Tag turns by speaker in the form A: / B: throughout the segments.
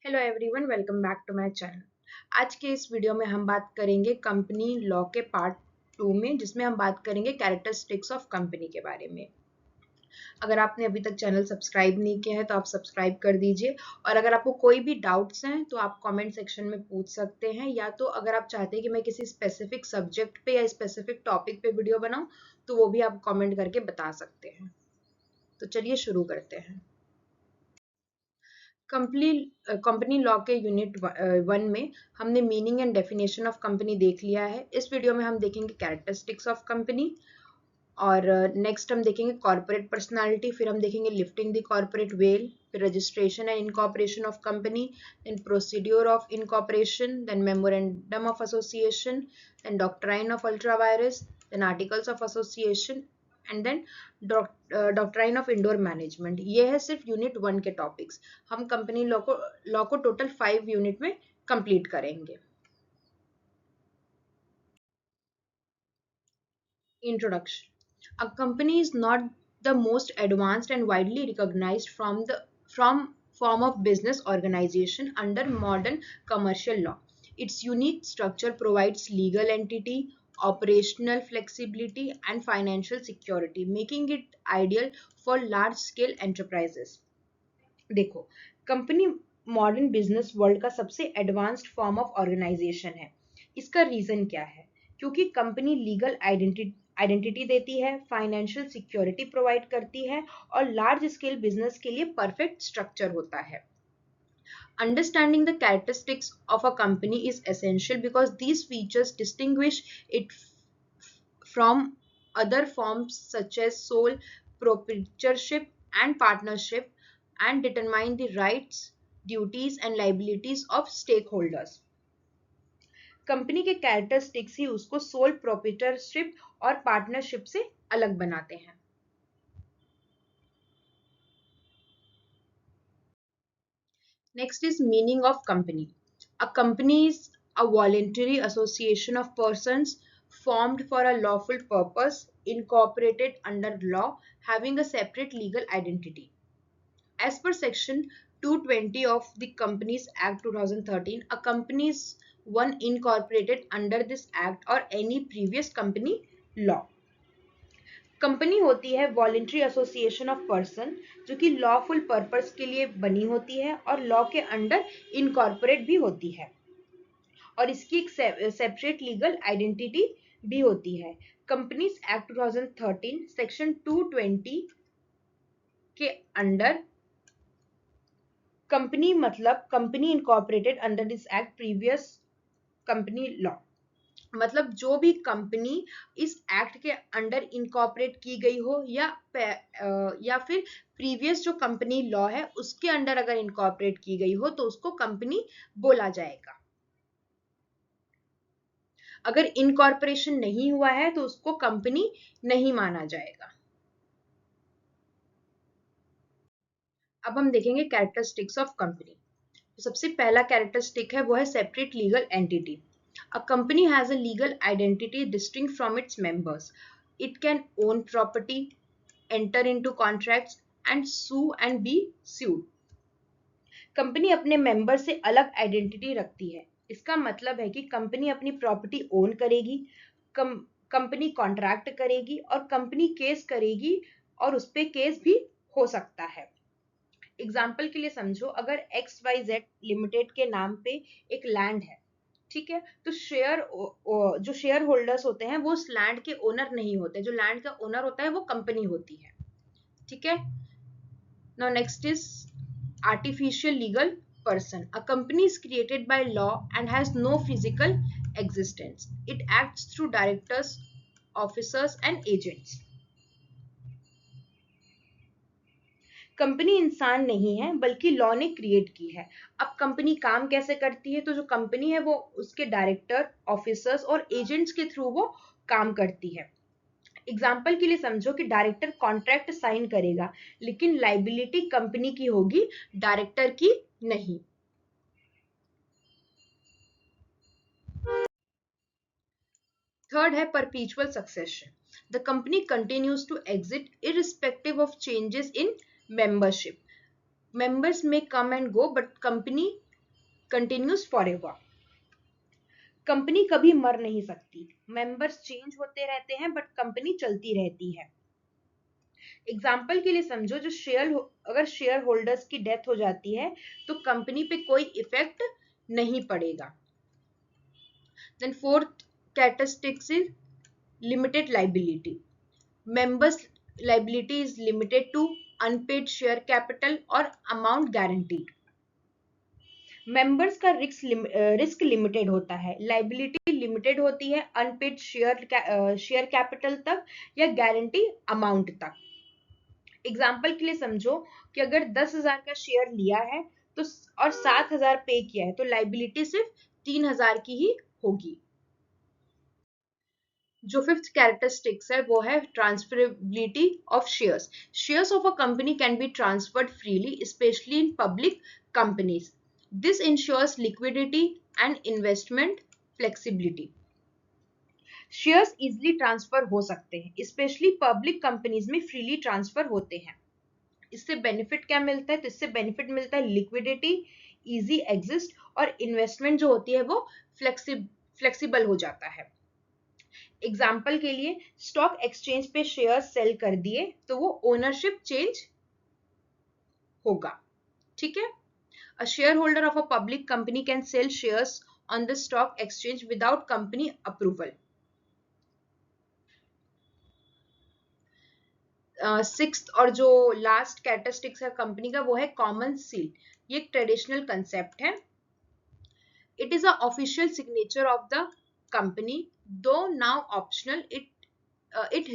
A: Hello everyone, welcome back to my channel. आज के इस वीडियो में हम बात करेंगे कंपनी लॉ के पार्ट 2 में, जिसमें हम बात करेंगे कैरेक्टरिस्टिक्स ऑफ कंपनी के बारे में। अगर आपने अभी तक चैनल सब्सक्राइब नहीं किया है तो आप सब्सक्राइब कर दीजिए, और अगर आपको कोई भी डाउट्स हैं तो आप कमेंट सेक्शन में पूछ सकते हैं, या तो अगर आप चाहते हैं कि मैं किसी स्पेसिफिक सब्जेक्ट पे या स्पेसिफिक टॉपिक पे वीडियो बनाऊं तो वो भी आप कमेंट करके बता सकते हैं। तो चलिए शुरू करते हैं। कंपनी लॉ के यूनिट 1 में हमने meaning and definition of company देख लिया है। इस वीडियो में हम देखेंगे कैरेक्टरिस्टिक्स ऑफ कंपनी, और नेक्स्ट हम देखेंगे कॉर्पोरेट पर्सनालिटी, फिर हम देखेंगे लिफ्टिंग द कॉर्पोरेट वेल, फिर registration and incorporation of company, then procedure of incorporation, then memorandum of association, then doctrine of ultra vires, then articles of association, and then doctrine of indoor management. ये है सिर्फ unit 1 के topics. हम company law को total 5 unit में complete करेंगे। Introduction. A company is not the most advanced and widely recognized from form of business organization under modern commercial law. Its unique structure provides legal entity, operational flexibility, and financial security, making it ideal for large-scale enterprises. देखो, company modern business world का सबसे advanced form of organisation है। इसका reason क्या है? क्योंकि company legal identity देती है, फाइनेंशियल सिक्योरिटी प्रोवाइड करती है, और लार्ज स्केल बिजनेस के लिए परफेक्ट स्ट्रक्चर होता है। Understanding the characteristics of a company is essential because these features distinguish it from other forms such as sole proprietorship and partnership, and determine the rights, duties and liabilities of stakeholders. Company के characteristics ही उसको sole proprietorship और partnership से अलग बनाते हैं। Next is meaning of company. A company is a voluntary association of persons formed for a lawful purpose, incorporated under law, having a separate legal identity. As per Section 220 of the Companies Act 2013, a company is one incorporated under this act or any previous company law. Company होती है voluntary association of person, जो कि lawful purpose के लिए बनी होती है और लॉ के अंडर इनकॉर्पोरेट भी होती है, और इसकी एक सेपरेट लीगल आइडेंटिटी भी होती है। कंपनीज एक्ट 2013 सेक्शन 220 के अंडर कंपनी मतलब company incorporated under this act previous company law, मतलब जो भी कंपनी इस एक्ट के अंडर इनकॉर्पोरेट की गई हो या फिर प्रीवियस जो कंपनी लॉ है उसके अंडर अगर इनकॉर्पोरेट की गई हो तो उसको कंपनी बोला जाएगा। अगर इनकॉर्पोरेशन नहीं हुआ है तो उसको कंपनी नहीं माना जाएगा। अब हम देखेंगे कैरेक्टरिस्टिक्स ऑफ कंपनी। सबसे पहला कैरेक्टरिस्टिक है वो है separate legal entity. A company has a legal identity distinct from its members. It can own property, enter into contracts, and sue and be sued. Company अपने मेंबर से अलग identity रखती है। इसका मतलब है कि कंपनी अपनी प्रॉपर्टी ओन करेगी, कंपनी कॉन्ट्रैक्ट करेगी और कंपनी केस करेगी, और उस पे केस भी हो सकता है। एग्जाम्पल के लिए समझो, अगर XYZ लिमिटेड के नाम पे एक लैंड है, ठीक है, तो जो शेयर होल्डर्स होते हैं वो उस लैंड के ओनर नहीं होते। जो लैंड का ओनर होता है वो कंपनी होती है, ठीक है। Now next is artificial legal person. A company is created by law and has no physical existence. It acts through directors, officers and agents. Company इंसान नहीं है बल्कि लॉ ने क्रिएट की है। अब कंपनी काम कैसे करती है? तो जो कंपनी है वो उसके डायरेक्टर, ऑफिसर्स और एजेंट्स के थ्रू वो काम करती है। एग्जाम्पल के लिए समझो कि डायरेक्टर कॉन्ट्रैक्ट साइन करेगा, लेकिन लाइबिलिटी कंपनी की होगी, डायरेक्टर की नहीं। थर्ड है perpetual succession. The company continues to exist irrespective of changes in membership. Members may come and go, but company continues forever. Company कभी मर नहीं सकती. मेंबर्स चेंज होते रहते हैं बट कंपनी चलती रहती है. एग्जाम्पल के लिए समझो, अगर शेयर होल्डर्स की डेथ हो जाती है तो कंपनी पे कोई इफेक्ट नहीं पड़ेगा. Then fourth characteristics is limited liability. Members liability is limited to unpaid share capital और अमाउंट गारंटीड. मेंबर्स का रिस्क लिमिटेड होता है, लाइबिलिटी लिमिटेड होती है अनपेड शेयर कैपिटल तक या गारंटी अमाउंट तक. एग्जाम्पल के लिए समझो कि अगर 10,000 का शेयर लिया है तो और 7,000 पे किया है तो लाइबिलिटी सिर्फ 3,000 की ही होगी. जो फिफ्थ कैरेक्टरिस्टिक्स है वो है transferability of shares. Shares of a company can be transferred freely, specially in public companies. This ensures liquidity and investment flexibility. Shares easily transfer हो सकते हैं, स्पेशली पब्लिक कंपनीज में फ्रीली ट्रांसफर होते हैं. इससे बेनिफिट क्या मिलता है? तो इससे बेनिफिट मिलता है लिक्विडिटी, इजी एग्जिस्ट और इन्वेस्टमेंट जो होती है वो फ्लेक्सिबल हो जाता है. एग्जाम्पल के लिए स्टॉक एक्सचेंज पे शेयर सेल कर दिए तो वो ओनरशिप चेंज होगा. ठीक है. A share holder of a public company can sell shares on the stock exchange without company approval. Sixth और जो लास्ट कैरेक्टरिस्टिक्स है कंपनी का वो है कॉमन सील. ये एक ट्रेडिशनल कंसेप्ट है. It is a official signature of the company, though now optional. It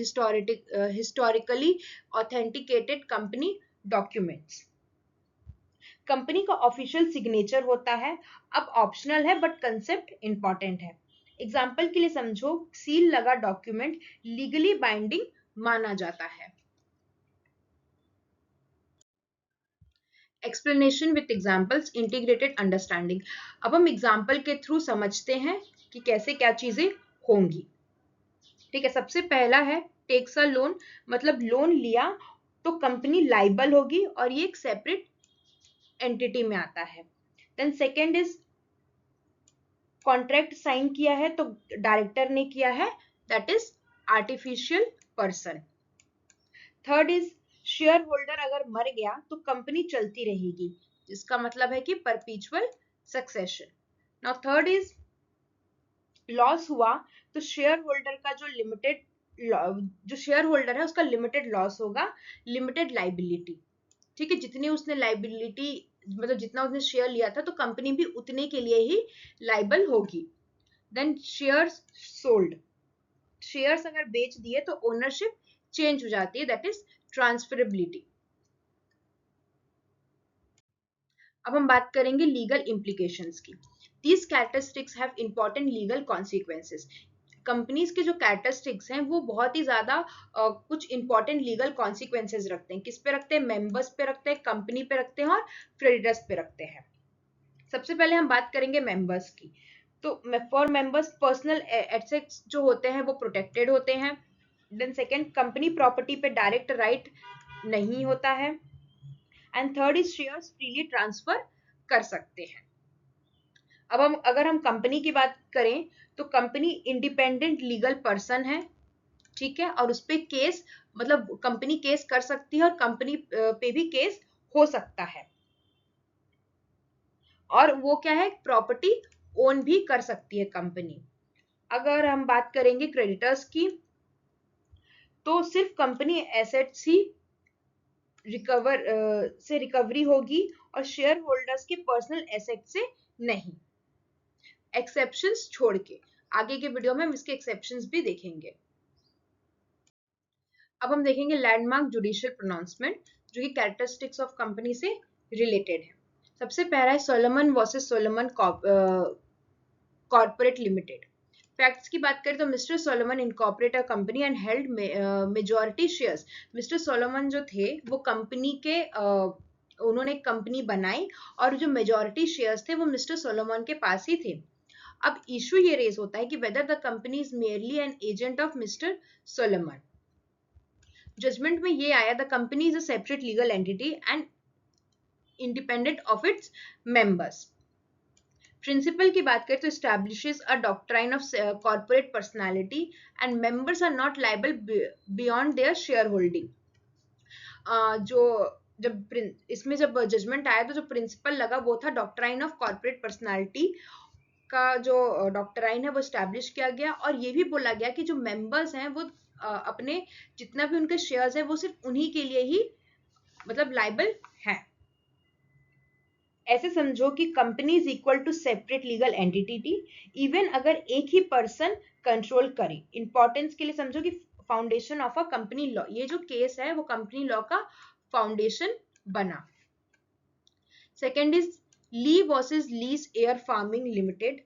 A: historically authenticated company documents. Company का ऑफिशियल सिग्नेचर होता है, अब ऑप्शनल है बट कंसेप्ट इंपॉर्टेंट है. एग्जाम्पल के लिए समझो, सील लगा डॉक्यूमेंट लीगली बाइंडिंग माना जाता है. Explanation with examples, integrated understanding. अब हम एग्जाम्पल के थ्रू समझते हैं कि कैसे क्या चीजें होंगी. ठीक है. सबसे पहला है टेक्स अ लोन, मतलब लोन लिया तो कंपनी लाइबल होगी और ये एक सेपरेट एंटिटी में आता है. Then second is contract sign किया है तो डायरेक्टर ने किया है, that is artificial person. Third is share holder अगर मर गया तो कंपनी चलती रहेगी, जिसका मतलब है कि परपीचुअल succession. Now third is loss हुआ तो शेयर होल्डर का जो शेयर होल्डर है उसका लिमिटेड लॉस होगा, लिमिटेड लाइबिलिटी. ठीक है. जितनी उसने लाइबिलिटी, मतलब जितना उसने शेयर लिया था तो कंपनी भी उतने के लिए ही लाइबल होगी. देन शेयर्स सोल्ड, शेयर्स अगर बेच दिए तो ओनरशिप चेंज हो जाती है, दैट इज ट्रांसफरेबिलिटी. अब हम बात करेंगे लीगल इम्प्लीकेशंस की. These characteristics have important legal consequences. Companies के जो कैरेक्टरिस्टिक्स हैं वो बहुत ही ज्यादा कुछ इंपॉर्टेंट लीगल कॉन्सिक्वेंसेज रखते हैं. किस पे रखते हैं? मेंबर्स पे रखते हैं, कंपनी पे रखते हैं और क्रेडिटर्स पे रखते हैं. सबसे पहले हम बात करेंगे मेंबर्स की. तो फॉर मेंबर्स पर्सनल एसेट्स जो होते हैं वो प्रोटेक्टेड होते हैं. देन सेकेंड, कंपनी प्रॉपर्टी पे डायरेक्ट राइट नहीं होता है. And third is shares freely transfer कर सकते हैं. अब अगर हम कंपनी की बात करें तो कंपनी इंडिपेंडेंट लीगल पर्सन है. ठीक है. और उस पे केस, मतलब कंपनी केस कर सकती है और कंपनी पे भी केस हो सकता है. और वो क्या है, प्रॉपर्टी ओन भी कर सकती है कंपनी. अगर हम बात करेंगे क्रेडिटर्स की तो सिर्फ कंपनी एसेट्स ही रिकवरी होगी और शेयर होल्डर्स के पर्सनल एसेट से नहीं, एक्सेप्शंस छोड़ के. आगे के वीडियो में हम इसके एक्सेप्शंस भी देखेंगे. अब हम देखेंगे लैंडमार्क जुडिशियल प्रोनाउंसमेंट, जो कि कैरेक्टरिस्टिक्स ऑफ कंपनी से रिलेटेड है. सबसे पहला है Solomon versus Solomon corporate limited. Facts की बात करें तो mister Solomon incorporate a company and held majority shares. Mister Solomon जो थे वो कंपनी के उन्होंने एक कंपनी बनाई और जो मेजॉरिटी शेयर्स थे वो मिस्टर सोलोमन के पास ही थे. अब इशू ये रेज होता है कि whether the company is merely an agent of mister Solomon. Judgment में ये आया, the company is a separate legal entity and independent of its members. Principal की बात करें तो establishes a doctrine of corporate personality and members are not liable beyond their shareholding. जो जब इसमें जब जजमेंट आया तो जो प्रिंसिपल लगा वो था डॉक्ट्राइन ऑफ कॉर्पोरेट पर्सनालिटी का जो डॉक्ट्राइन है वो स्टैब्लिश किया गया, और ये भी बोला गया कि जो मेंबर्स हैं वो अपने जितना भी उनके शेयर्स है वो सिर्फ उन्हीं के लिए ही मतलब लाइबल है। ऐसे समझो कि company is equal to separate legal entity even अगर एक ही पर्सन कंट्रोल करे। इंपॉर्टेंस के लिए समझो कि foundation of a company law, ये जो केस है वो कंपनी लॉ का फाउंडेशन बना। Second is Lee versus Lee's air farming limited.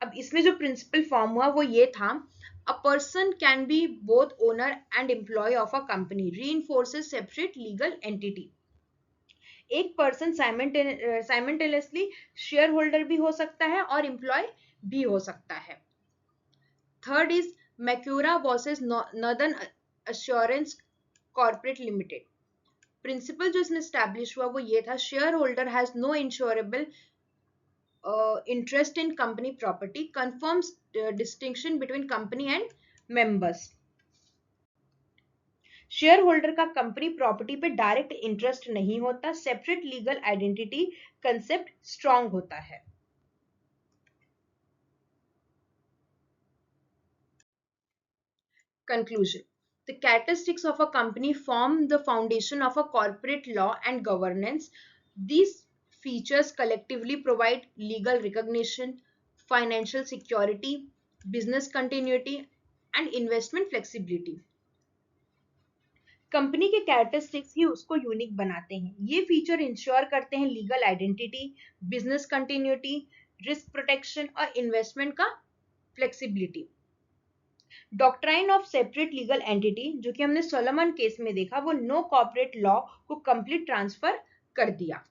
A: अब इसमें जो प्रिंसिपल फॉर्म हुआ वो ये था, a person can be both owner and employ of a company reinforces separate legal entity. एक पर्सन साइमल्टेनियसली शेयर होल्डर भी हो सकता है और एम्प्लॉय भी हो सकता है। Third is Macaura versus Northern Assurance corporate limited. Principle जो इसमें स्टैब्लिश हुआ वो ये था, shareholder has no insurable interest in company property, confirms distinction between company and members. Shareholder का कंपनी प्रॉपर्टी पे डायरेक्ट इंटरेस्ट नहीं होता, separate legal identity concept strong होता है। Conclusion. The characteristics of a company form the foundation of a corporate law and governance. These features collectively provide legal recognition, financial security, business continuity, and investment flexibility. Company के characteristics ही उसको unique बनाते हैं। ये feature ensure करते हैं legal identity, business continuity, risk protection और investment का flexibility. Doctrine of separate legal entity जो कि हमने सोलोमन केस में देखा, वो नो कॉर्पोरेट लॉ को कंप्लीट ट्रांसफर कर दिया।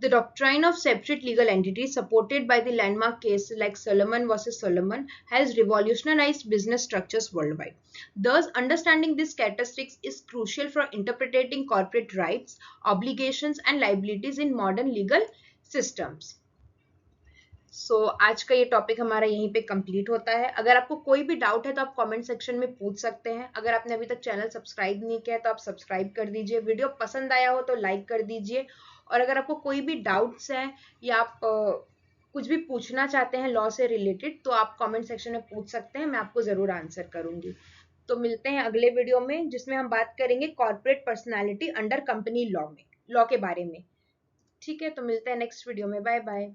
A: The doctrine of separate legal entities, supported by the landmark cases like Solomon versus Solomon, has revolutionized business structures worldwide. Thus, understanding these characteristics is crucial for interpreting corporate rights, obligations, and liabilities in modern legal systems. आज का ये topic हमारा यहीं पे complete होता है। अगर आपको कोई भी डाउट है तो आप कमेंट सेक्शन में पूछ सकते हैं। अगर आपने अभी तक चैनल सब्सक्राइब नहीं किया है तो आप सब्सक्राइब कर दीजिए। वीडियो पसंद आया हो तो लाइक कर दीजिए। और अगर आपको कोई भी डाउट्स हैं या आप कुछ भी पूछना चाहते हैं लॉ से रिलेटेड तो आप कमेंट सेक्शन में पूछ सकते हैं, मैं आपको जरूर आंसर करूंगी। तो मिलते हैं अगले वीडियो में जिसमें हम बात करेंगे corporate personality under company law के बारे में। ठीक है, तो मिलते हैं नेक्स्ट वीडियो में। Bye bye.